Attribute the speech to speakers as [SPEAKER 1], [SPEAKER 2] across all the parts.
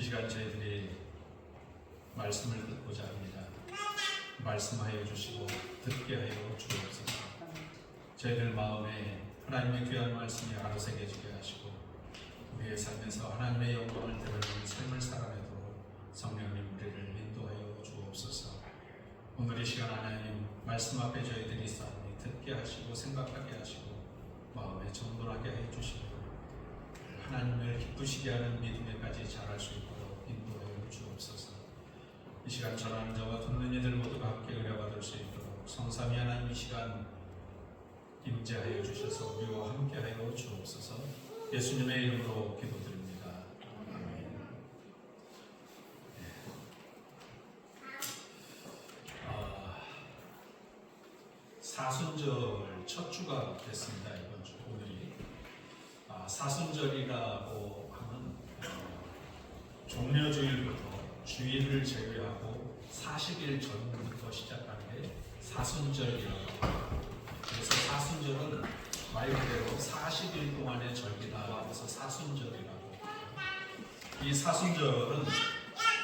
[SPEAKER 1] 시간 저희들이 말씀을 듣고자 합니다. 말씀하여 주시고 듣게 하여 주옵소서. 저희들 마음에 하나님의 귀한 말씀이 아로새겨지게 하시고 우리의 삶에서 하나님의 영광을 드러내는 삶을 살아내도록 성령님 우리를 인도하여 주옵소서. 오늘 이 시간 하나님 말씀 앞에 저희들이 싸우니 듣게 하시고 생각하게 하시고 마음에 정돈하게 해 주시고 하나님을 기쁘시게 하는 믿음에까지 자랄 수 있도록 인도하여 주옵소서. 이 시간 전하는 자와 듣는 이들 모두가 함께 은혜받을 수 있도록 성삼위 하나님 이 시간 임재하여 주셔서 우리와 함께하여 주옵소서. 예수님의 이름으로 기도드립니다. 아멘. 사순절 첫 주가 됐습니다. 이번 주 오늘이 사순절이라고 하면 종려주일부터 주일을 제외하고 40일 전부터 시작하는 게 사순절이라고 합니다. 그래서 사순절은 말 그대로 40일 동안의 절기다. 그래서 사순절이라고. 이 사순절은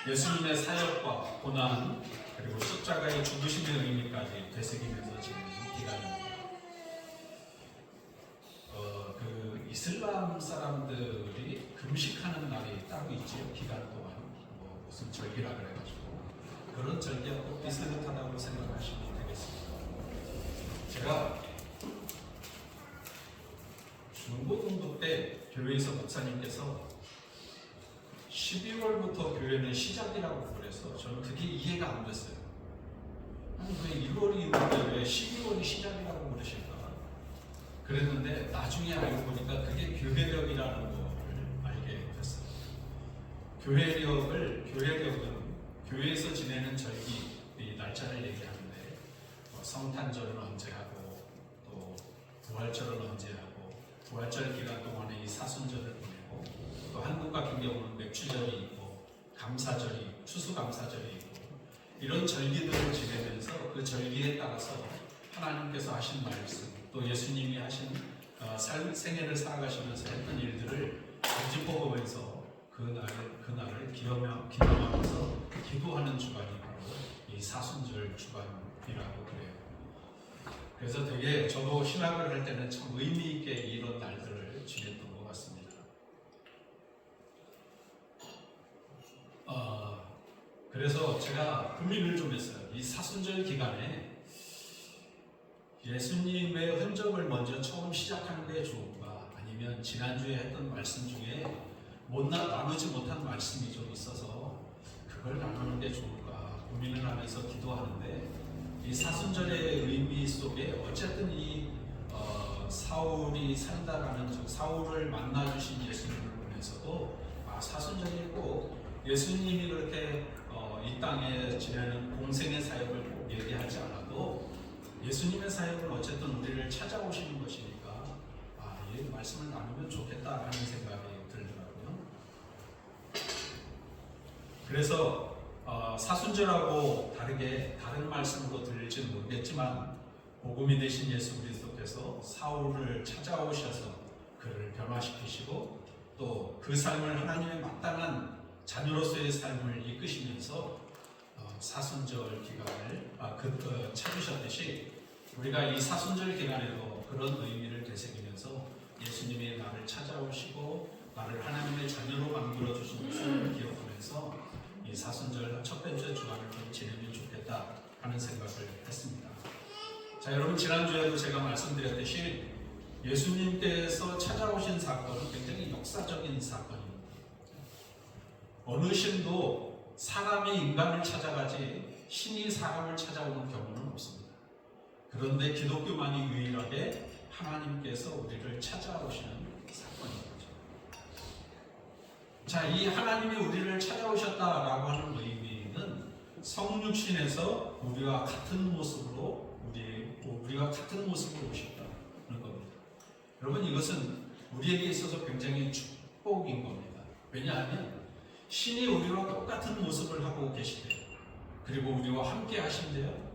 [SPEAKER 1] 예수님의 사역과 고난 그리고 십자가의 죽으심의 의미까지 되새기면서 지내는 기간입니다. 이슬람 사람들이 금식하는 날이 따로 있지요. 기간 동안 무슨 절기라 그래가지고 그런 절기하고 비슷하다고 생각하시면 되겠습니다. 제가 중고등부 때 교회에서 목사님께서 12월부터 교회는 시작이라고 그래서 저는 그게 이해가 안 됐어요. 아니 왜 1월이 있는데 왜 12월이 시작이라고 그러실까? 그랬는데 나중에 알고 보니까 그게 교회력이라는 것을 알게 됐어요. 교회력은 교회에서 지내는 절기 이 날짜를 얘기하는데 성탄절은 언제 하고 또 부활절은 언제 하고 부활절 기간 동안에 이 사순절을 보내고 또 한국 같은 경우는 맥추절이 있고 감사절이 추수감사절이 있고 이런 절기들을 지내면서 그 절기에 따라서 하나님께서 하신 말씀 또 예수님이 하신 생애를 살아가시면서 했던 일들을 짚어보면서 그날을 기념하면서 기도하는 주간이 바로 이 사순절 주간이라고 그래요. 그래서 되게 저도 신학을 할 때는 참 의미 있게 이런 날들을 지냈던 것 같습니다. 그래서 제가 고민을 좀 했어요. 이 사순절 기간에 예수님의 흔적을 먼저 처음 시작하는 게 좋은가 아니면 지난주에 했던 말씀 중에 나누지 못한 말씀이 좀 있어서 그걸 나누는 게 좋을까 고민을 하면서 기도하는데 이 사순절의 의미 속에 어쨌든 이 사울이 산다라는 사울을 만나주신 예수님을 보면서도 사순절이고 예수님이 그렇게 이 땅에 지내는 공생의 사역을 얘기하지 않아도 예수님의 사역은 어쨌든 우리를 찾아오시는 것이니까 이 말씀을 나누면 좋겠다라는 생각이 들더라고요. 그래서 사순절하고 다르게 다른 말씀으로 들릴지는 모르겠지만 복음이 되신 예수 그리스도께서 사울을 찾아오셔서 그를 변화시키시고 또 그 삶을 하나님의 마땅한 자녀로서의 삶을 이끄시면서 사순절 기간을 찾으셨듯이 우리가 이 사순절 기간에도 그런 의미를 되새기면서 예수님이 나를 찾아오시고 나를 하나님의 자녀로 만들어 주신 것을 기억하면서 이 사순절 첫 번째 주간을 좀 지내면 좋겠다 하는 생각을 했습니다. 자, 여러분 지난주에도 제가 말씀드렸듯이 예수님께서 찾아오신 사건은 굉장히 역사적인 사건입니다. 어느 신도 사람이 인간을 찾아가지 신이 사람을 찾아오는 경우는 없습니다. 그런데 기독교만이 유일하게 하나님께서 우리를 찾아오시는 사건인 거죠. 자, 이 하나님이 우리를 찾아오셨다라고 하는 의미는 성육신에서 우리와 같은 모습으로 오셨다는 겁니다. 여러분 이것은 우리에게 있어서 굉장히 축복인 겁니다. 왜냐하면 신이 우리와 똑같은 모습을 하고 계시대요. 그리고 우리와 함께 하신대요.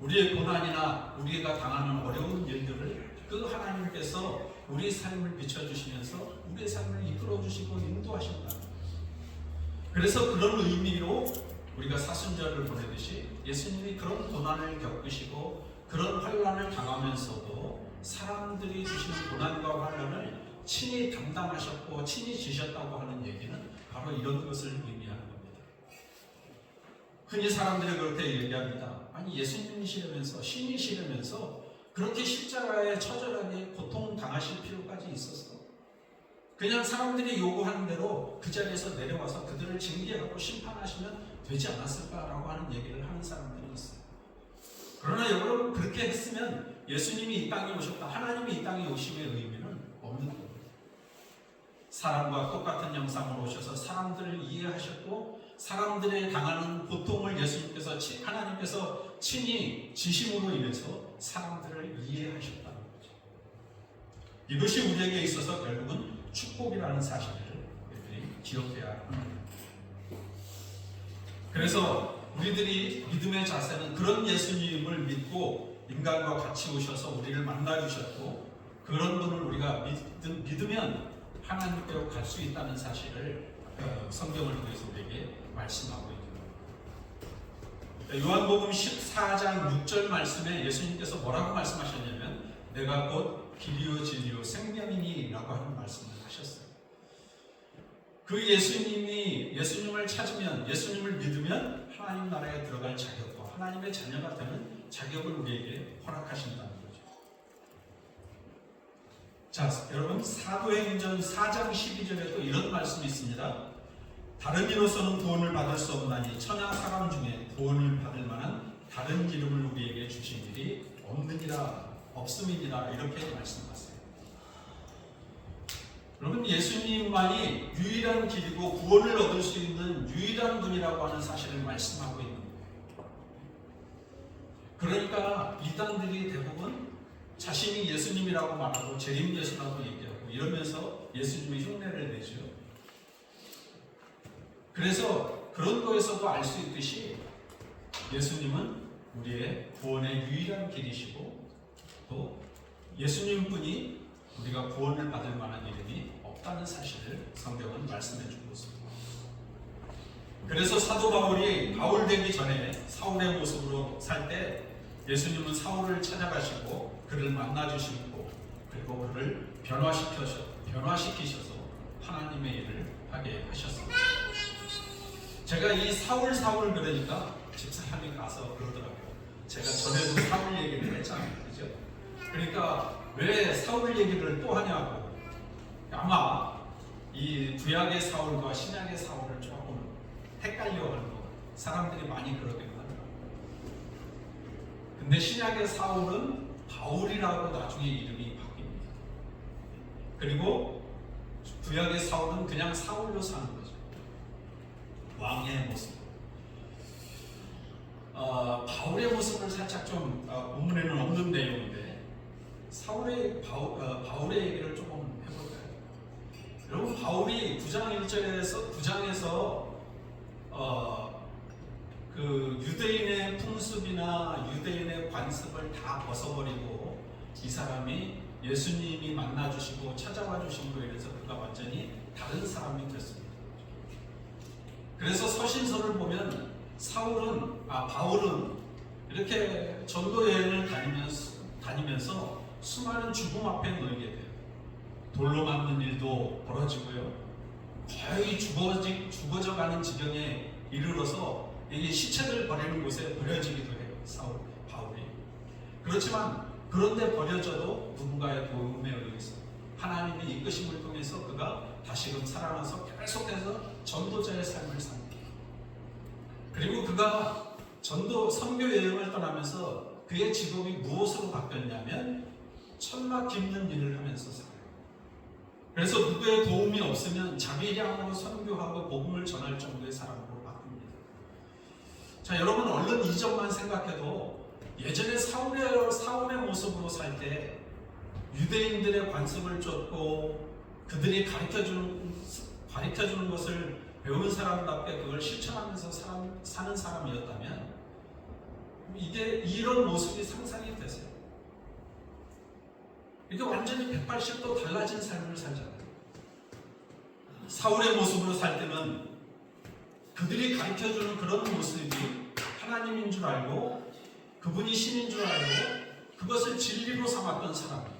[SPEAKER 1] 우리의 고난이나 우리가 당하는 어려운 일들을 그 하나님께서 우리 삶을 비춰주시면서 우리의 삶을 이끌어주시고 인도하신다. 그래서 그런 의미로 우리가 사순절을 보내듯이 예수님이 그런 고난을 겪으시고 그런 환난을 당하면서도 사람들이 주시는 고난과 환난을 친히 담당하셨고 친히 지셨다고 하는 얘기는 바로 이런 것을 의미하는 겁니다. 흔히 사람들이 그렇게 얘기합니다. 아니 예수님이시라면서 신이시라면서 그렇게 십자가에 처절하게 고통 당하실 필요까지 있었어? 그냥 사람들이 요구하는 대로 그 자리에서 내려와서 그들을 징계하고 심판하시면 되지 않았을까라고 하는 얘기를 하는 사람들이 있어요. 그러나 여러분 그렇게 했으면 예수님이 이 땅에 오셨다, 하나님이 이 땅에 오심의 의미는 없는 겁니다. 사람과 똑같은 형상으로 오셔서 사람들을 이해하셨고 사람들의 당하는 고통을 예수님께서 하나님께서 친히 지심으로 인해서 사람들을 이해하셨다는 거죠. 이것이 우리에게 있어서 결국은 축복이라는 사실을 우리들이 기억해야 합니다. 그래서 우리들이 믿음의 자세는 그런 예수님을 믿고 인간과 같이 오셔서 우리를 만나주셨고 그런 분을 우리가 믿으면 하나님께로 갈 수 있다는 사실을 성경을 통해서 우리에게 말씀하고 있습니다. 요한복음 14장 6절 말씀에 예수님께서 뭐라고 말씀하셨냐면 내가 곧 길이요 진리요 생명이니 라고 하는 말씀을 하셨어요. 그 예수님을 찾으면 예수님을 믿으면 하나님 나라에 들어갈 자격과 하나님의 자녀가 되는 자격을 우리에게 허락하신다는 거죠. 자, 여러분 사도행전 4장 12절에 또 이런 말씀이 있습니다. 다른 이로서는 구원을 받을 수 없나니 천하 사람 중에 구원을 받을 만한 다른 이름을 우리에게 주신 일이 없음이니라 이렇게 말씀하세요. 여러분 예수님만이 유일한 길이고 구원을 얻을 수 있는 유일한 분이라고 하는 사실을 말씀하고 있는 거예요. 그러니까 이단들이 대부분 자신이 예수님이라고 말하고 재림 예수라고 얘기하고 이러면서 예수님의 흉내를 내죠. 그래서 그런 거에서도 알 수 있듯이 예수님은 우리의 구원의 유일한 길이시고 또 예수님뿐이 우리가 구원을 받을 만한 이름이 없다는 사실을 성경은 말씀해 주고 있습니다. 그래서 사도 바울이 바울 되기 전에 사울의 모습으로 살 때 예수님은 사울을 찾아가시고 그를 만나주시고 그리고 그를 변화시키셔서 하나님의 일을 하게 하셨습니다. 제가 이 사울 그러니까 집사람이 가서 그러더라고요. 제가 전에도 사울 얘기를 했잖아요. 그죠? 그러니까 왜 사울 얘기를 또 하냐고. 아마 이 구약의 사울과 신약의 사울을 조금 헷갈려하는 거 사람들이 많이 그러긴 하더라고요. 근데 신약의 사울은 바울이라고 나중에 이름이 바뀝니다. 그리고 구약의 사울은 그냥 사울로 사는 거죠. 왕의 모습. 바울의 모습을 살짝 좀 본문에는 없는 내용인데 바울의 얘기를 조금 해볼까요? 여러분 바울이 9장에서 그 유대인의 풍습이나 유대인의 관습을 다 벗어버리고 이 사람이 예수님이 만나주시고 찾아와 주심으로 인해서 그가 완전히 다른 사람이 됐습니다. 그래서 서신서를 보면 바울은 이렇게 전도 여행을 다니면서 수많은 죽음 앞에 놓이게 돼요. 돌로 맞는 일도 벌어지고요. 거의 죽어져가는 지경에 이르러서 이 시체들 버리는 곳에 버려지기도 해요. 바울이. 그렇지만 그런데 버려져도 누군가의 도움에 의해서 하나님의 이끄심을 통해서 그가 다시금 살아나서 계속해서 전도자의 삶을 삽니다. 그리고 그가 선교 여행을 떠나면서 그의 직업이 무엇으로 바뀌었냐면 천막 깁는 일을 하면서 살아요. 그래서 누구의 도움이 없으면 자비량으로 선교하고 복음을 전할 정도의 사람으로 바뀝니다. 자, 여러분 얼른 이 점만 생각해도 예전에 사울의 모습으로 살 때 유대인들의 관습을 쫓고 그들이 가르쳐주는 것을 배운 사람답게 그걸 실천하면서 사는 사람이었다면 이게 이런 모습이 상상이 되세요. 이게 완전히 180도 달라진 삶을 살잖아요. 사울의 모습으로 살 때는 그들이 가르쳐주는 그런 모습이 하나님인 줄 알고 그분이 신인 줄 알고 그것을 진리로 삼았던 사람이에요.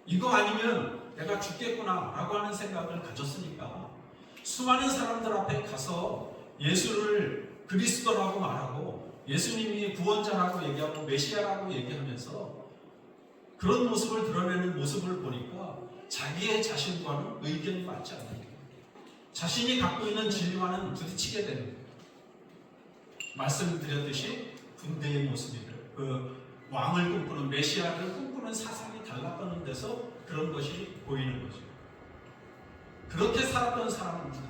[SPEAKER 1] 이거 아니면 내가 죽겠구나 라고 하는 생각을 가졌으니까 수많은 사람들 앞에 가서 예수를 그리스도라고 말하고 예수님이 구원자라고 얘기하고 메시아라고 얘기하면서 그런 모습을 드러내는 모습을 보니까 자기의 자신과는 의견이 맞지 않는 거예요. 자신이 갖고 있는 진리와는 부딪히게 되는 거예요. 말씀드렸듯이 군대의 모습이들, 그 왕을 꿈꾸는 메시아를 꿈꾸는 사상이 달랐던 데서 그런 것이 보이는 거죠. 그렇게 살았던 사람입니다.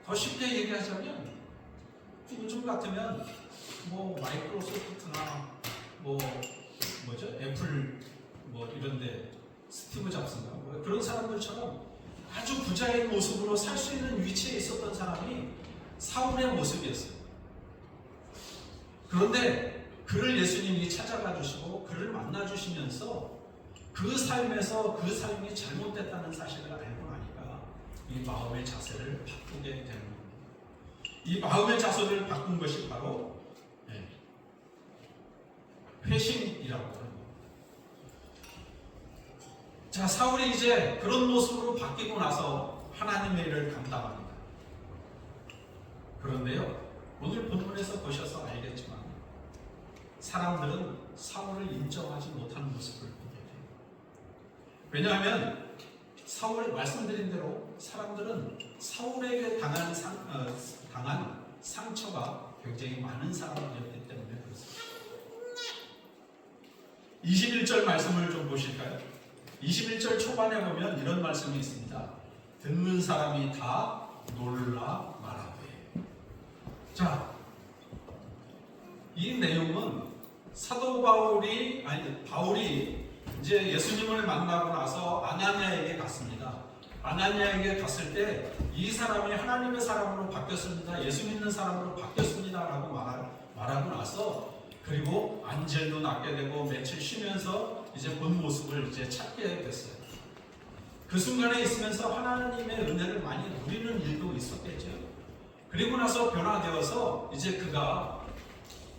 [SPEAKER 1] 더 쉽게 얘기하자면 요즘 같으면 뭐 마이크로소프트나 애플 이런데 스티브 잡스인가 그런 사람들처럼 아주 부자의 모습으로 살 수 있는 위치에 있었던 사람이 사울의 모습이었어요. 그런데 그를 예수님이 찾아가 주시고 그를 만나 주시면서 그 삶에서 그 삶이 잘못됐다는 사실을 알고 나니까 이 마음의 자세를 바꾸게 되는 겁니다. 이 마음의 자세를 바꾼 것이 바로 회심이라고 하는 겁니다. 자, 사울이 이제 그런 모습으로 바뀌고 나서 하나님의 일을 감당합니다. 그런데요, 오늘 본문에서 보셔서 알겠지만 사람들은 사울을 인정하지 못하는 모습을 보게 돼요. 왜냐하면 사울이 말씀드린 대로 사람들은 사울에게 당한 상처가 굉장히 많은 사람이었기 때문에 그렇습니다. 21절 말씀을 좀 보실까요? 21절 초반에 보면 이런 말씀이 있습니다. 듣는 사람이 다 놀라 말하되. 자, 이 내용은 사도 바울이 이제 예수님을 만나고 나서 아나니아에게 갔습니다. 아나니아에게 갔을 때 이 사람이 하나님의 사람으로 바뀌었습니다. 예수 믿는 사람으로 바뀌었습니다. 라고 말하고 나서 그리고 안젤도 낳게 되고 며칠 쉬면서 이제 본 모습을 이제 찾게 됐어요. 그 순간에 있으면서 하나님의 은혜를 많이 누리는 일도 있었겠죠. 그리고 나서 변화되어서 이제 그가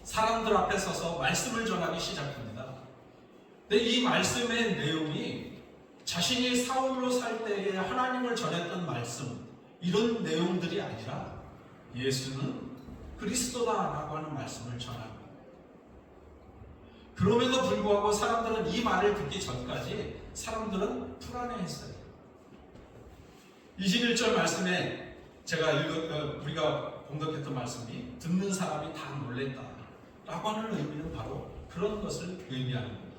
[SPEAKER 1] 사람들 앞에 서서 말씀을 전하기 시작합니다. 근데 이 말씀의 내용이 자신이 사울로 살 때에 하나님을 전했던 말씀 이런 내용들이 아니라 예수는 그리스도다라고 하는 말씀을 전합니다. 그럼에도 불구하고 사람들은 이 말을 듣기 전까지 사람들은 불안해했어요. 21절 말씀에 우리가 봉독했던 말씀이 듣는 사람이 다 놀랬다 라고 하는 의미는 바로 그런 것을 의미하는 겁니다.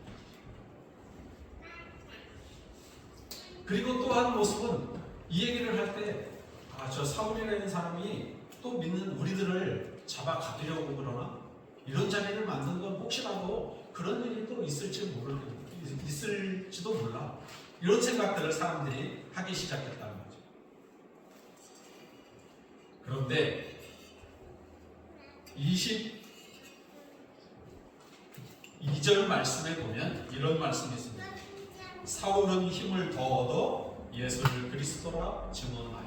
[SPEAKER 1] 그리고 또 한 모습은 이 얘기를 할 때 저 사울이라는 사람이 또 믿는 우리들을 잡아 가두려고 그러나 이런 자리를 만든 건 혹시라도 그런 일이 또 있을지도 몰라 이런 생각들을 사람들이 하기 시작했다는 거죠. 그런데 22절 말씀에 보면 이런 말씀이 있습니다. 사울은 힘을 더 얻어 예수를 그리스도라 증언하여.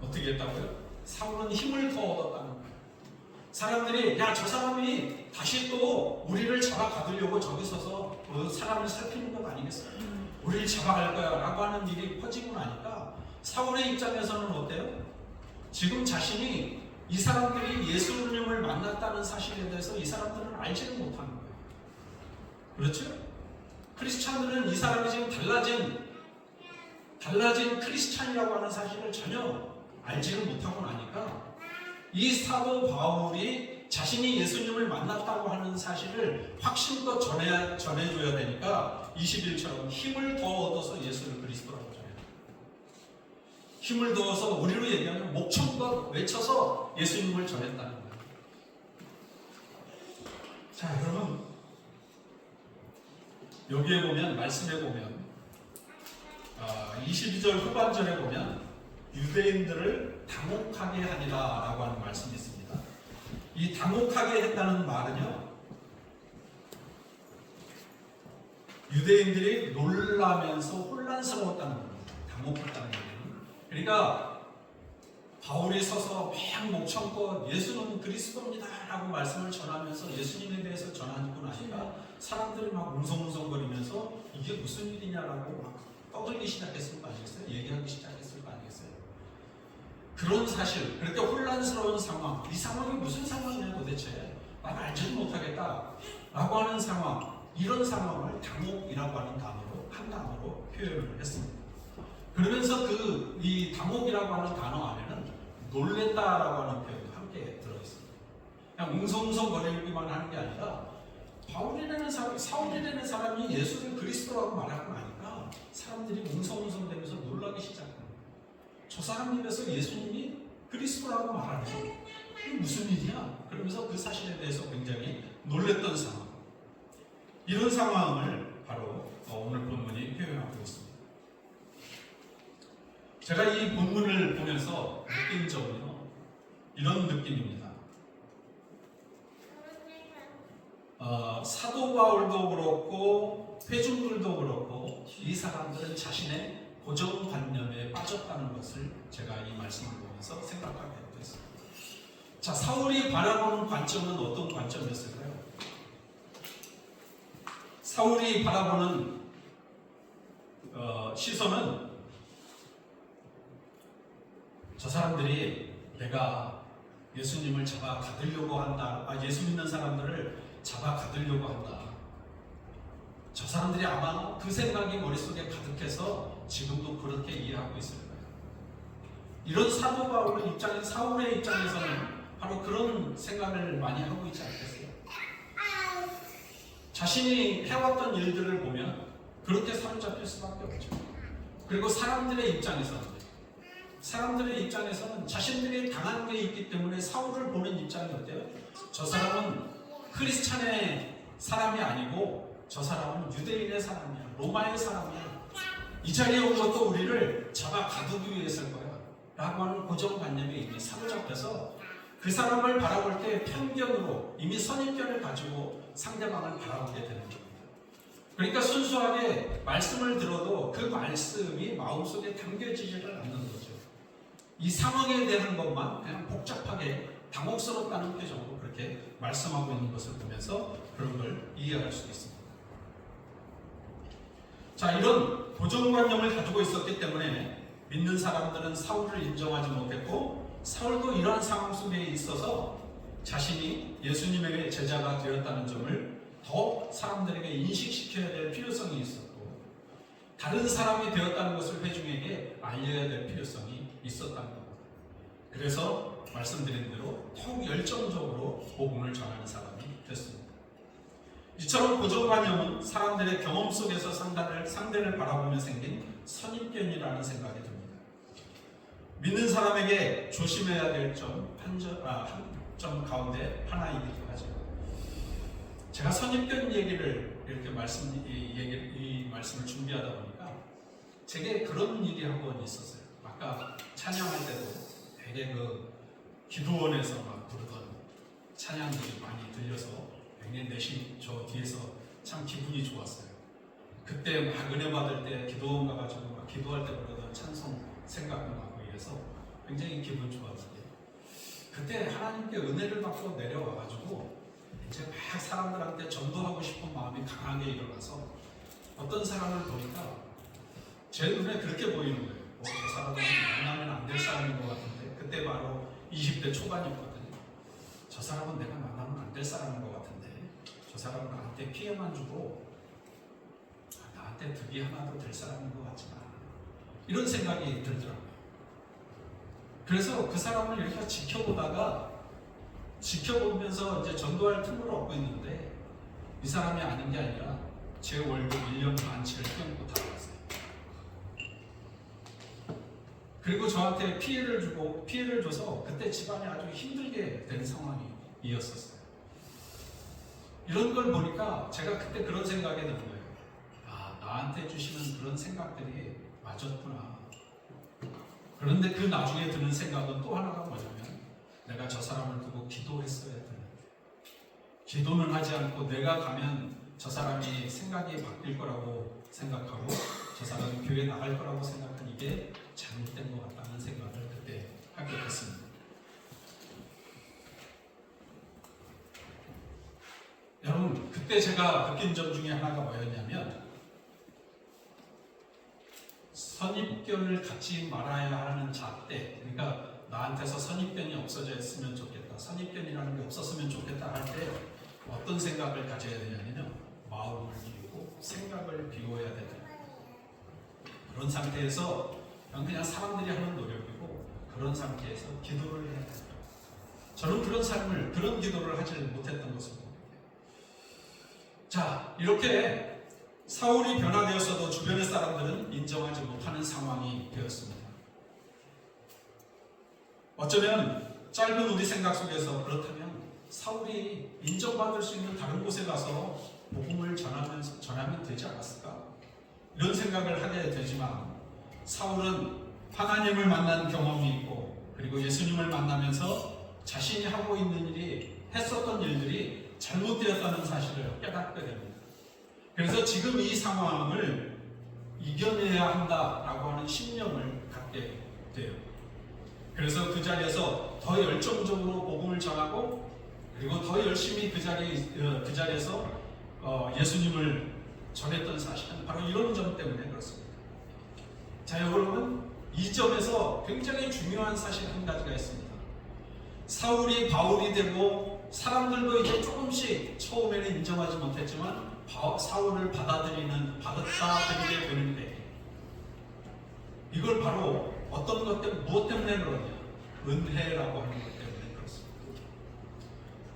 [SPEAKER 1] 어떻게 했다고요? 사울은 힘을 더 얻었다는 거예요. 사람들이 저 사람이 다시 또 우리를 잡아 가두려고 저기 서서 사람을 살피는 것 아니겠어요? 우리를 잡아갈 거야 라고 하는 일이 퍼지고 나니까 사울의 입장에서는 어때요? 지금 자신이 이 사람들이 예수님을 만났다는 사실에 대해서 이 사람들은 알지를 못하는 거예요. 그렇죠? 크리스찬들은 이 사람이 지금 달라진 크리스찬이라고 하는 사실을 전혀 알지를 못하고 나니까 이 사도 바울이 자신이 예수님을 만났다고 하는 사실을 확신껏 전해줘야 되니까 21처럼 힘을 더 얻어서 예수를 그리스도라고 전해요. 힘을 더 얻어서 우리로 얘기하면 목청껏 외쳐서 예수님을 전했다는 거예요. 자, 여러분 여기에 보면 말씀에 보면 22절 후반절에 보면 유대인들을 당혹하게 하니라 라고 하는 말씀이 있습니다. 이 당혹하게 했다는 말은요, 유대인들이 놀라면서 혼란스러웠다는 겁니다. 당혹했다는 얘기는. 그러니까 바울이 서서 막 목청껏 예수는 그리스도입니다 라고 말씀을 전하면서 예수님에 대해서 전하고 나니까 사람들이 막 웅성웅성거리면서 이게 무슨 일이냐라고 막 떠들기 시작했을 거 아니겠어요? 얘기하기 시작했을 거 아니겠어요? 그런 사실, 그렇게 혼란스러운 상황, 이 상황이 무슨 상황이냐 도대체 나는 알지도 못하겠다 라고 하는 상황, 이런 상황을 당혹이라고 하는 단어로, 한 단어로 표현을 했습니다. 그러면서 이 당혹이라고 하는 단어 안에는 놀랬다라고 하는 표현도 함께 들어있습니다. 그냥 웅성웅성거리기만 하는 게 아니라 사울이라는 사람이 예수를 그리스도라고 말하고 나니까 사람들이 웅성웅성대면서 놀라기 시작합니다. 저 사람 입에서 예수님이 그리스도라고 말하네요. 이게 무슨 일이야? 그러면서 그 사실에 대해서 굉장히 놀랬던 상황. 이런 상황을 바로 오늘 본문이 표현하고 있습니다. 제가 이 본문을 보면서 느낀 점은요, 이런 느낌입니다. 사도 바울도 그렇고 회중들도 그렇고 이 사람들은 자신의 고정관념에 빠졌다는 것을 제가 이 말씀을 보면서 생각하게 됐습니다. 자, 사울이 바라보는 관점은 어떤 관점이었을까요? 사울이 바라보는 시선은 저 사람들이 내가 예수님을 잡아 가두려고 한다. 예수 믿는 사람들을 잡아 가두려고 한다. 저 사람들이 아마 그 생각이 머릿속에 가득해서 지금도 그렇게 이해하고 있을 거예요. 이런 사도 바울의 입장에, 사울의 입장에서는 바로 그런 생각을 많이 하고 있지 않겠어요? 자신이 해왔던 일들을 보면 그렇게 사로잡힐 수밖에 없죠. 그리고 사람들의 입장에서는 자신들이 당한 게 있기 때문에 사울을 보는 입장이 어때요? 저 사람은 크리스찬의 사람이 아니고 저 사람은 유대인의 사람이야. 로마의 사람이야. 이 자리에 온 것도 우리를 잡아 가두기 위해서일 거야 라고 하는 고정관념에 이미 사로잡혀서 그 사람을 바라볼 때 편견으로 이미 선입견을 가지고 상대방을 바라보게 되는 겁니다. 그러니까 순수하게 말씀을 들어도 그 말씀이 마음속에 담겨지지를 않는 거죠. 이 상황에 대한 것만 그냥 복잡하게 당혹스럽다는 표정으로 그렇게 말씀하고 있는 것을 보면서 그런 걸 이해할 수 있습니다. 자, 이런 고정관념을 가지고 있었기 때문에 믿는 사람들은 사울을 인정하지 못했고 사울도 이러한 상황 속에 있어서 자신이 예수님의 제자가 되었다는 점을 더 사람들에게 인식시켜야 될 필요성이 있었고 다른 사람이 되었다는 것을 회중에게 알려야 될 필요성이 있었다는 겁니다. 그래서 말씀드린 대로 더욱 열정적으로 복음을 전하는 사람이 됐습니다. 이처럼 고정관념은 사람들의 경험 속에서 상대를 바라보며 생긴 선입견이라는 생각이 듭니다. 믿는 사람에게 조심해야 될 점 한 점 가운데 하나이기도 하죠. 제가 선입견 얘기를 이렇게 이 말씀을 준비하다 보니까 제게 그런 일이 한 번 있었어요. 아까 찬양할 때도 되게 기도원에서 막 부르던 찬양들이 많이 들려서 굉장히 내심 저 뒤에서 참 기분이 좋았어요. 그때 막 은혜 받을 때 기도원 가가지고 막 기도할 때 부르던 찬송 생각도 나고 이래서 굉장히 기분 좋았는데 그때 하나님께 은혜를 받고 내려와가지고 이제 막 사람들한테 전도하고 싶은 마음이 강하게 일어나서 어떤 사람을 보니까 제 눈에 그렇게 보이는 거예요. 저 사람은 만나면 안 될 사람인 것 같은데 그때 바로 20대 초반이었거든요. 저 사람은 내가 만나면 안 될 사람인 것 같은데 저 사람은 나한테 피해만 주고 나한테 득이 하나도 될 사람인 것 같지만 이런 생각이 들더라고요. 그래서 그 사람을 이렇게 지켜보면서 이제 전도할 틈을 얻고 있는데 이 사람이 아닌 게 아니라 제 월급 1년 반치를 끊고 달아갔어요. 그리고 저한테 피해를 줘서 그때 집안이 아주 힘들게 된 상황이었었어요. 이런 걸 보니까 제가 그때 그런 생각이 드는 거예요. 나한테 주시는 그런 생각들이 맞았구나. 그런데 그 나중에 드는 생각은 또 하나가 뭐냐면 내가 저 사람을 두고 기도했어야 되는데 기도는 하지 않고 내가 가면 저 사람이 생각이 바뀔 거라고 생각하고 저 사람이 교회 나갈 거라고 생각한 이게 잘못된 것 같다는 생각을 그때 합격했습니다. 여러분, 그때 제가 느낀 점 중에 하나가 뭐였냐면 선입견을 갖지 말아야 하는 잣대, 그러니까 나한테서 선입견이 없어졌으면 좋겠다, 선입견이라는 게 없었으면 좋겠다 할 때 어떤 생각을 가져야 되냐면요, 마음을 비우고 생각을 비워야 되다. 그런 상태에서 그냥 사람들이 하는 노력이고, 그런 상태에서 기도를 해야 된다. 저는 그런 기도를 하지 못했던 것입니다. 자, 이렇게 사울이 변화되었어도 주변의 사람들은 인정하지 못하는 상황이 되었습니다. 어쩌면 짧은 우리 생각 속에서 그렇다면 사울이 인정받을 수 있는 다른 곳에 가서 복음을 전하면 되지 않았을까? 이런 생각을 하게 되지만, 사울은 하나님을 만난 경험이 있고, 그리고 예수님을 만나면서 자신이 하고 있는 일이, 했었던 일들이 잘못되었다는 사실을 깨닫게 됩니다. 그래서 지금 이 상황을 이겨내야 한다라고 하는 신념을 갖게 돼요. 그래서 그 자리에서 더 열정적으로 복음을 전하고, 그리고 더 열심히 그 자리에서 예수님을 전했던 사실은 바로 이런 점 때문에 그렇습니다. 자, 여러분, 이 점에서 굉장히 중요한 사실 한 가지가 있습니다. 사울이 바울이 되고 사람들도 이제 조금씩 처음에는 인정하지 못했지만 사울을 받아들이게 되는데, 이걸 바로 어떤 것 때문에, 무엇 때문에 그러냐? 은혜라고 하는 것 때문에 그렇습니다.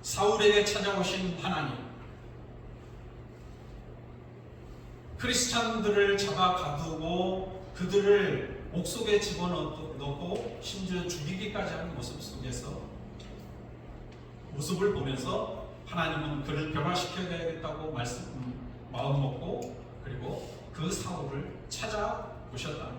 [SPEAKER 1] 사울에게 찾아오신 하나님, 크리스찬들을 잡아 가두고 그들을 옥속에 집어넣고 심지어 죽이기까지 하는 모습을 보면서 하나님은 그를 변화시켜야겠다고 마음 먹고, 그리고 그 사울을 찾아오셨다.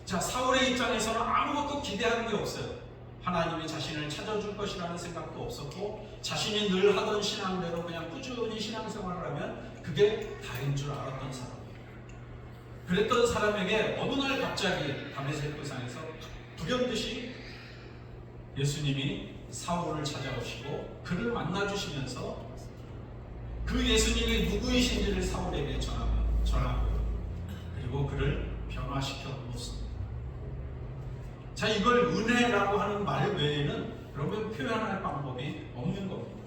[SPEAKER 1] 자, 사울의 입장에서는 아무것도 기대하는 게 없어요. 하나님이 자신을 찾아줄 것이라는 생각도 없었고, 자신이 늘 하던 신앙대로 그냥 꾸준히 신앙생활을 하면 그게 다인 줄 알았던 사람이에요. 그랬던 사람에게 어느 날 갑자기 다메섹 산에서 불현듯이 예수님이 사울을 찾아오시고 그를 만나주시면서 그 예수님이 누구이신지를 사울에게 전하고, 그리고 그를 변화시켜 놓습니다. 자, 이걸 은혜라고 하는 말 외에는 그러면 표현할 방법이 없는 겁니다.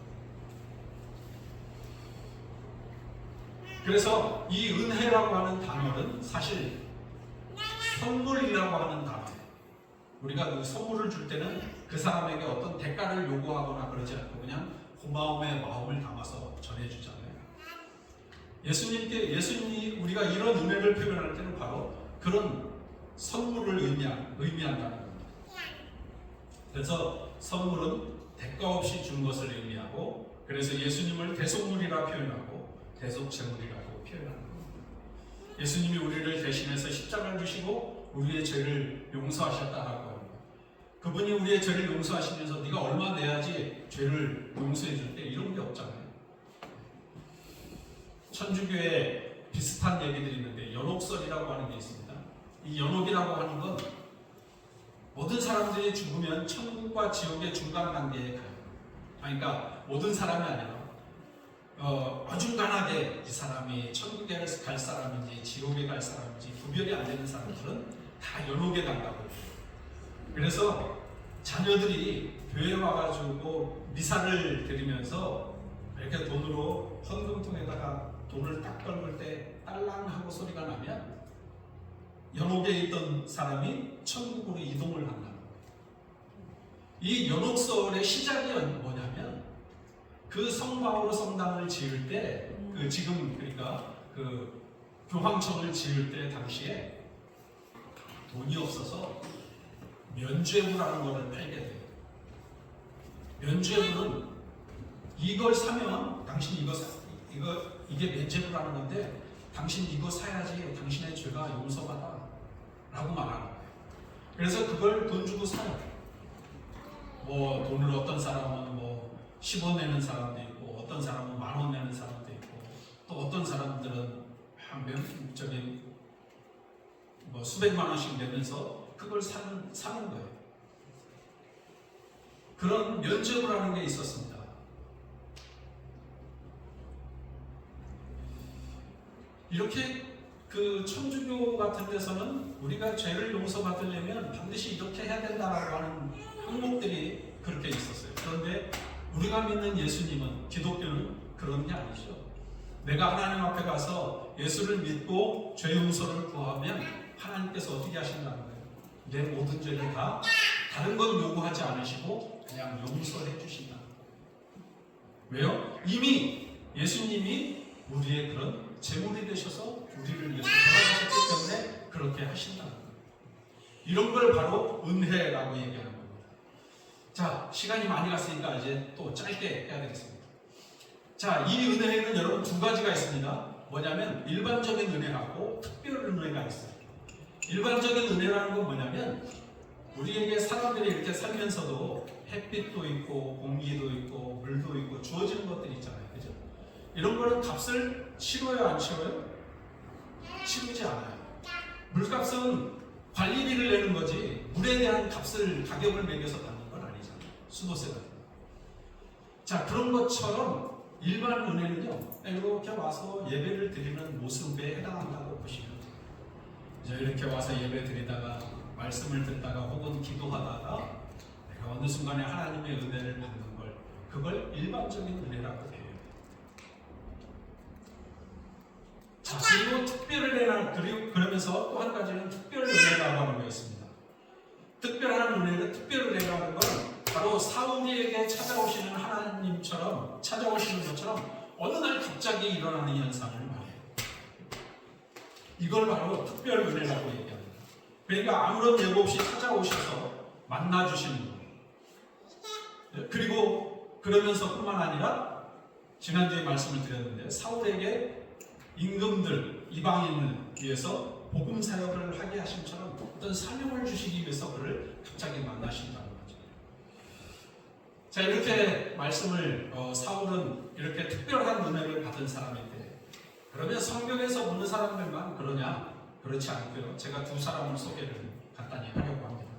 [SPEAKER 1] 그래서 이 은혜라고 하는 단어는 사실 선물이라고 하는 단어예요. 우리가 그 선물을 줄 때는 그 사람에게 어떤 대가를 요구하거나 그러지 않고 그냥 고마움의 마음을 담아서 전해주잖아요. 예수님이 우리가 이런 은혜를 표현할 때는 바로 그런 선물을 의미한다는 겁니다. 그래서 선물은 대가 없이 준 것을 의미하고, 그래서 예수님을 대속물이라 표현하고 대속제물이라고 표현하는 겁니다. 예수님이 우리를 대신해서 십자가를 주시고 우리의 죄를 용서하셨다라고 합니다. 그분이 우리의 죄를 용서하시면서 네가 얼마 내야지 죄를 용서해 줄 때 이런 게 없잖아요. 천주교에 비슷한 얘기들이 있는데 연옥설이라고 하는 게 있습니다. 이 연옥이라고 하는 건 모든 사람들이 죽으면 천국과 지옥의 중간 단계에 가요. 그러니까 모든 사람이 아니라 어중간하게 이 사람이 천국에 갈 사람인지 지옥에 갈 사람인지 구별이 안 되는 사람들은 다 연옥에 간다고 해요. 그래서 자녀들이 교회에 와가지고 미사를 드리면서 이렇게 돈으로 헌금통에다가 돈을 딱 떨굴 때 딸랑 하고 소리가 나면 연옥에 있던 사람이 천국으로 이동을 한다. 이 연옥설의 시작이 뭐냐면 그 성바오로 성당을 지을 때 그러니까 그 교황청을 지을 때 당시에 돈이 없어서 면죄부라는 것을 팔게 돼요. 면죄부는 이걸 사면 당신 이게 면죄부라는 건데 당신 이거 사야지 당신의 죄가 용서받아 라고 말하는 거예요. 그래서 그걸 돈 주고 사요. 뭐 돈을 어떤 사람은 뭐 10원 내는 사람도 있고, 어떤 사람은 10,000원 내는 사람도 있고, 또 어떤 사람들은 뭐 수백만 원씩 내면서 그걸 사는 거예요. 그런 면접을 하는 게 있었습니다. 이렇게 그 천주교 같은 데서는 우리가 죄를 용서받으려면 반드시 이렇게 해야 된다라고 하는 항목들이 그렇게 있었어요. 그런데 우리가 믿는 예수님은, 기독교는 그런 게 아니죠. 내가 하나님 앞에 가서 예수를 믿고 죄 용서를 구하면 하나님께서 어떻게 하신다는 거예요? 내 모든 죄를 다 다른 건 요구하지 않으시고 그냥 용서해 주신다. 왜요? 이미 예수님이 우리의 그런 제물이 되셔서 우리를 위해서 돌아가셨기 때문에 그렇게 하신다. 이런 걸 바로 은혜라고 얘기하는 겁니다. 자, 시간이 많이 갔으니까 이제 또 짧게 해야 되겠습니다. 자, 이 은혜에는 여러분 두 가지가 있습니다. 뭐냐면 일반적인 은혜하고 특별 은혜가 있어요. 일반적인 은혜라는 건 뭐냐면 우리에게 사람들이 이렇게 살면서도 햇빛도 있고 공기도 있고 물도 있고 주어지는 것들이 있잖아요. 그죠? 이런 거는 값을 치러요, 안 치러요? 치르지 않아요. 물값은 관리비를 내는 거지 물에 대한 값을, 가격을 매겨서 받는 건 아니잖아요. 수도세 같은 거. 자, 그런 것처럼 일반 은혜는요, 이렇게 와서 예배를 드리는 모습에 해당한다고 보시면 돼요. 이제 이렇게 와서 예배 드리다가 말씀을 듣다가 혹은 기도하다가 내가 어느 순간에 하나님의 은혜를 받는 걸, 그걸 일반적인 은혜라고 해요. 자, 그리고 특별 은혜나, 그러면서 또 한 가지는 특별 은혜라고 하는 거 있습니다. 특별한 은혜는, 특별 은혜라는 건 바로 사울이에게 찾아오시는 하나님처럼, 찾아오시는 것처럼 어느 날 갑자기 일어나는 현상을 말해요. 이걸 바로 특별 은혜라고 얘기합니다. 그러니까 아무런 예고 없이 찾아오셔서 만나주시는 거예요. 그리고 그러면서 뿐만 아니라 지난주에 말씀을 드렸는데 사울에게 임금들, 이방인을 위해서 복음 사역을 하게 하심처럼 어떤 사명을 주시기 위해서 그를 갑자기 만나신다는 거죠. 자, 이렇게 말씀을 사울은 이렇게 특별한 은혜를 받은 사람인데, 그러면 성경에서 보는 사람들만 그러냐? 그렇지 않고요. 제가 두 사람을 소개를 간단히 하려고 합니다.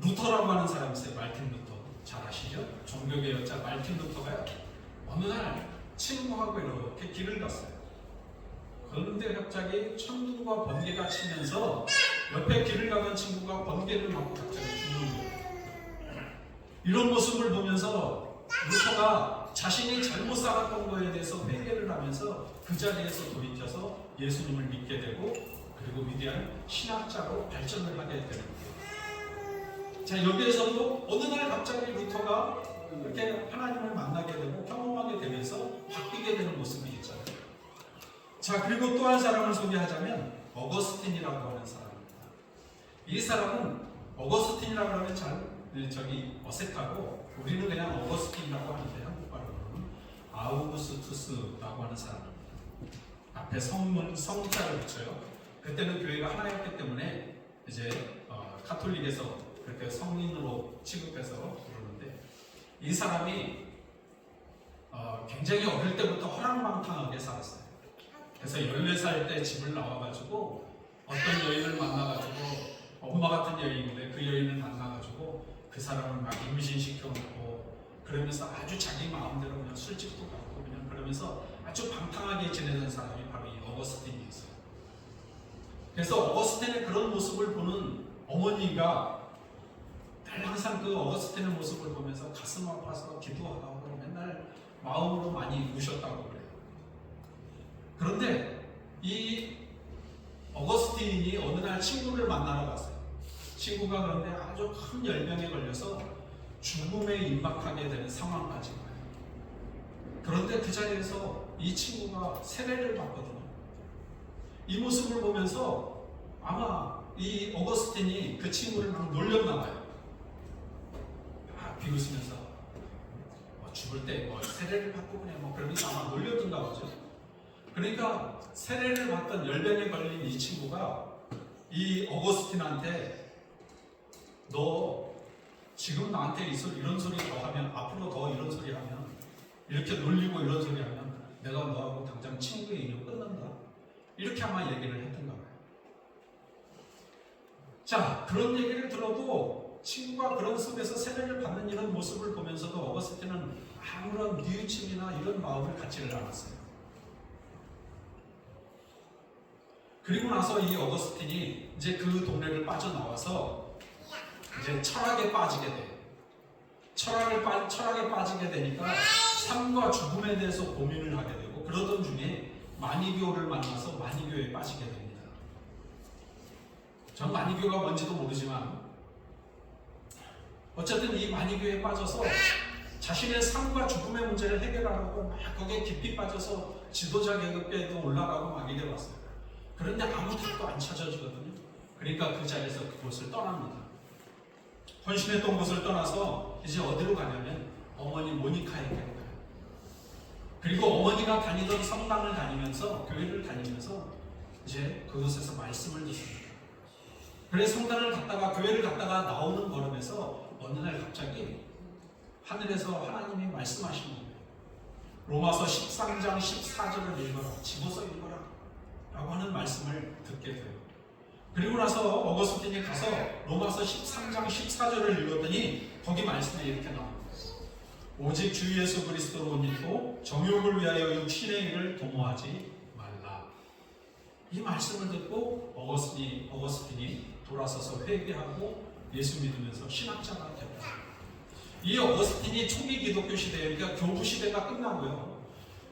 [SPEAKER 1] 루터라고 하는 사람이 있어요. 마르틴 루터. 잘 아시죠? 종교개혁자 마르틴 루터가요, 어느 날 친구하고 이렇게 길을 갔어요. 그런데 갑자기 천둥과 번개가 치면서 옆에 길을 가던 친구가 번개를 맞고 갑자기 죽는 거예요. 이런 모습을 보면서 루터가 자신이 잘못 살았던 거에 대해서 회개를 하면서 그 자리에서 돌이켜서 예수님을 믿게 되고, 그리고 위대한 신학자로 발전을 하게 되는 거예요. 자, 여기에서도 어느 날 갑자기 루터가 이렇게 하나님을 만나게 되고 경험하게 되면서 바뀌게 되는 모습이 있잖아요. 자, 그리고 또 한 사람을 소개하자면 어거스틴이라고 하는 사람입니다. 이 사람은 어거스틴이라고 하면 어색하고 우리는 그냥 어거스틴이라고 하는데 한국말로는 아우구스투스라고 하는 사람입니다. 앞에 성자를 붙여요. 그때는 교회가 하나였기 때문에 이제 카톨릭에서 그렇게 성인으로 취급해서 부르는데, 이 사람이 굉장히 어릴 때부터 허랑방탕하게 살았어요. 그래서 14살 때 집을 나와가지고 어떤 여인을 만나가지고, 엄마 같은 여인인데 그 여인을 만나가지고 그 사람을 막 임신시켜놓고 그러면서 아주 자기 마음대로 그냥 술집도 가고 그냥 그러면서 아주 방탕하게 지내던 사람이 바로 이 어거스틴이었어요. 그래서 어거스틴의 그런 모습을 보는 어머니가 늘 항상 그 어거스틴의 모습을 보면서 가슴 아파서 기도하고 맨날 마음으로 많이 우셨다고 그래요. 그런데 이 어거스틴이 어느 날 친구를 만나러 갔어요. 친구가 그런데 아주 큰 열병에 걸려서 죽음에 임박하게 되는 상황까지 가요. 그런데 그 자리에서 이 친구가 세례를 받거든요. 이 모습을 보면서 아마 이 어거스틴이 그 친구를 막 놀렸나 봐요. 비웃으면서 죽을 때 세례를 받고 그냥 그러면서 아마 놀렸던가 보죠. 그러니까 세례를 받던 열병에 걸린 이 친구가 이 어거스틴한테, 너 지금 나한테 이런 소리 더 하면, 앞으로 더 이런 소리 하면, 이렇게 놀리고 이런 소리 하면 내가 너하고 당장 친구의 인연 끊는다, 이렇게 아마 얘기를 했던가 봐요. 자, 그런 얘기를 들어도 친구가 그런 속에서 세례를 받는 이런 모습을 보면서도 어거스틴은 아무런 뉘우침이나 이런 마음을 갖지를 않았어요. 그리고 나서 이 어거스틴이 이제 그 동네를 빠져나와서 이제 철학에 빠지게 돼. 철학에 빠지게 되니까 삶과 죽음에 대해서 고민을 하게 되고, 그러던 중에 마니교를 만나서 마니교에 빠지게 됩니다. 전 마니교가 뭔지도 모르지만 어쨌든 이 마니교에 빠져서 자신의 삶과 죽음의 문제를 해결하려고 막 거기에 깊이 빠져서 지도자 계급에도 올라가고 막 이래 왔어요. 그런데 아무 답도 안 찾아지거든요. 그러니까 그 자리에서 그곳을 떠납니다. 헌신했던 곳을 떠나서 이제 어디로 가냐면 어머니 모니카에게 가요. 그리고 어머니가 다니던 성당을 다니면서, 교회를 다니면서 이제 그곳에서 말씀을 듣습니다. 그래서 성당을 갔다가 교회를 갔다가 나오는 걸음에서 어느 날 갑자기 하늘에서 하나님이 말씀하시는 거예요. 로마서 13장 14절을 읽어라, 집어서 읽어라 라고 하는 말씀을 듣게 돼요. 그리고 나서 어거스틴이 가서 로마서 13장 14절을 읽었더니 거기 말씀에 이렇게 나옵니다. 오직 주 예수 그리스도로 믿고 정욕을 위하여 육신의 일을 도모하지 말라. 이 말씀을 듣고 어거스틴이 돌아서서 회개하고 예수 믿으면서 신학자가 됐다. 이 어거스틴이 초기 기독교 시대, 그러니까 교부 시대가 끝나고요.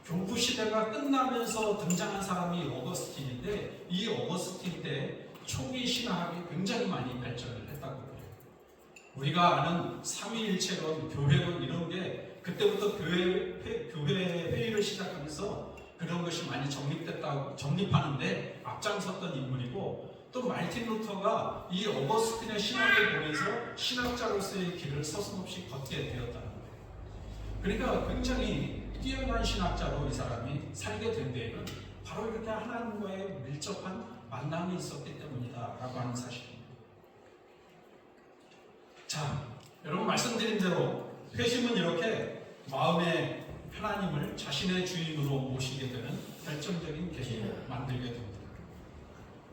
[SPEAKER 1] 교부 시대가 끝나면서 등장한 사람이 어거스틴인데, 이 어거스틴 때 초기 신학이 굉장히 많이 발전을 했다고 해요. 우리가 아는 삼위일체론, 교회론 이런 게 그때부터 교회 회의를 시작하면서 그런 것이 많이 정립하는데 앞장섰던 인물이고, 또 마르틴 루터가 이 어거스틴의 신학을 보면서 신학자로서의 길을 서슴없이 걷게 되었다는 거예요. 그러니까 굉장히 뛰어난 신학자로 이 사람이 살게 된 데에는 바로 이렇게 하나님과의 밀접한 만남이 있었기 때문이다라고 하는 사실입니다. 자, 여러분 말씀드린 대로 회심은 이렇게 마음에 하나님을 자신의 주인으로 모시게 되는 결정적인 계기를 만들게 됩니다.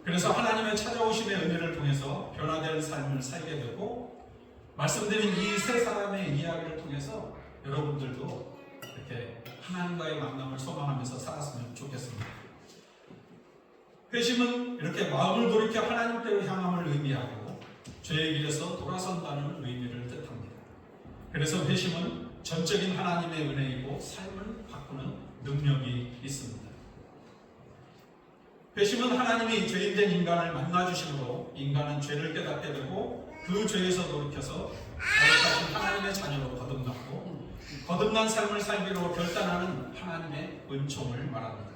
[SPEAKER 1] 그래서 하나님의 찾아오심의 은혜를 통해서 변화된 삶을 살게 되고, 말씀드린 이 세 사람의 이야기를 통해서 여러분들도 이렇게 하나님과의 만남을 소망하면서 살았으면 좋겠습니다. 회심은 이렇게 마음을 돌이켜 하나님께로 향함을 의미하고 죄의 길에서 돌아선다는 의미를 뜻합니다. 그래서 회심은 전적인 하나님의 은혜이고 삶을 바꾸는 능력이 있습니다. 회심은 하나님이 죄인된 인간을 만나주심으로 인간은 죄를 깨닫게 되고 그 죄에서 돌이켜서 거룩하신 하나님의 자녀로 거듭났고, 거듭난 삶을 살기로 결단하는 하나님의 은총을 말합니다.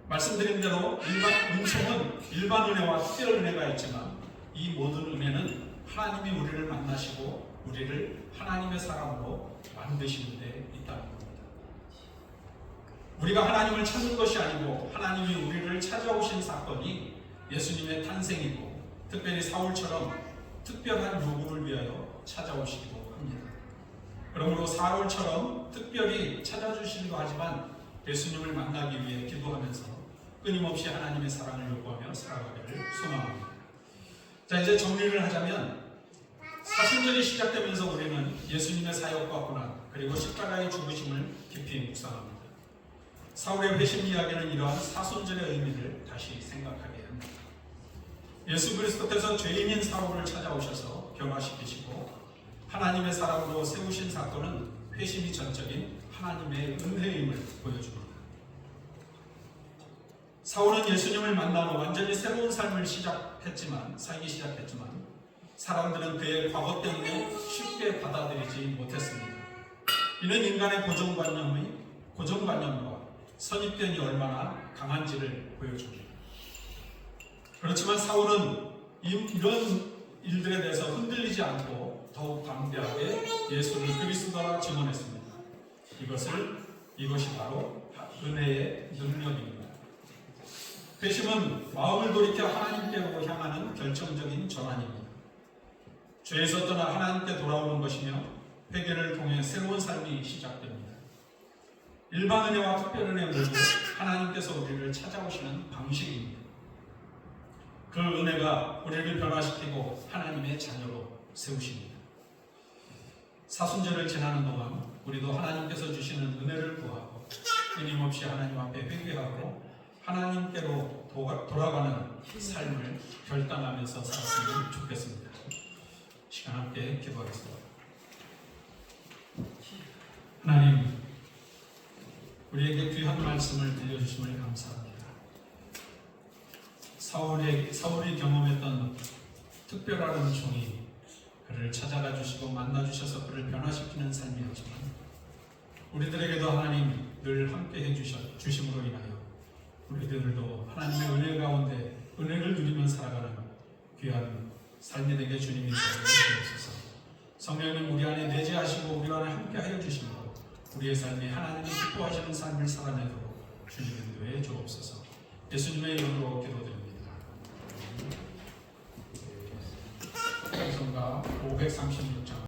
[SPEAKER 1] 말씀드린 대로 은총은 일반 은혜와 특별 은혜가 있지만 이 모든 은혜는 하나님이 우리를 만나시고 우리를 하나님의 사람으로 만드시는 데 있다는 겁니다. 우리가 하나님을 찾는 것이 아니고 하나님이 우리를 찾아오신 사건이 예수님의 탄생이고, 특별히 사울처럼 특별한 요구를 위하여 찾아오시기도 합니다. 그러므로 사울처럼 특별히 찾아주시기도 하지만 예수님을 만나기 위해 기도하면서 끊임없이 하나님의 사랑을 요구하며 살아가기를 소망합니다. 자, 이제 정리를 하자면 사순절이 시작되면서 우리는 예수님의 사역과 고난, 그리고 십자가의 죽으심을 깊이 묵상합니다. 사울의 회심 이야기는 이러한 사순절의 의미를 다시 생각하게 합니다. 예수 그리스도께서 죄인인 사울을 찾아오셔서 변화시키시고 하나님의 사람으로 세우신 사건은 회심이 전적인 하나님의 은혜임을 보여줍니다. 사울은 예수님을 만난 후 완전히 새로운 삶을 살기 시작했지만 사람들은 그의 과거 때문에 쉽게 받아들이지 못했습니다. 이는 인간의 고정관념과 선입견이 얼마나 강한지를 보여줍니다. 그렇지만 사울은 이런 일들에 대해서 흔들리지 않고 더욱 담대하게 예수를 그리스도라 증언했습니다. 이것이 바로 은혜의 능력입니다. 회심은 마음을 돌이켜 하나님께로 향하는 결정적인 전환입니다. 죄에서 떠나 하나님께 돌아오는 것이며 회개를 통해 새로운 삶이 시작됩니다. 일반 은혜와 특별 은혜 모두 하나님께서 우리를 찾아오시는 방식입니다. 그 은혜가 우리를 변화시키고 하나님의 자녀로 세우십니다. 사순절을 지나는 동안 우리도 하나님께서 주시는 은혜를 구하고 끊임없이 하나님 앞에 회개하고 하나님께로 돌아가는 삶을 결단하면서 살았으면 좋겠습니다. 시간 함께 기도하겠습니다. 하나님, 우리에게 귀한 말씀을 들려주심을 감사합니다. 사울이 경험했던 특별한 종이 그를 찾아가 주시고 만나 주셔서 그를 변화시키는 삶이었지만 우리들에게도 하나님 늘 함께 해주심으로 인하여 우리들도 하나님의 은혜 가운데 은혜를 누리며 살아가는 귀한 삶이 되게 주님 인도하여 주옵소서. 성령님 우리 안에 내재하시고 우리 안에 함께 하여 주시고 우리의 삶이 하나님이 기뻐하시는 삶을 살아내도록 주님 인도해 주옵소서. 예수님의 이름으로 기도드립니다. 찬송가 536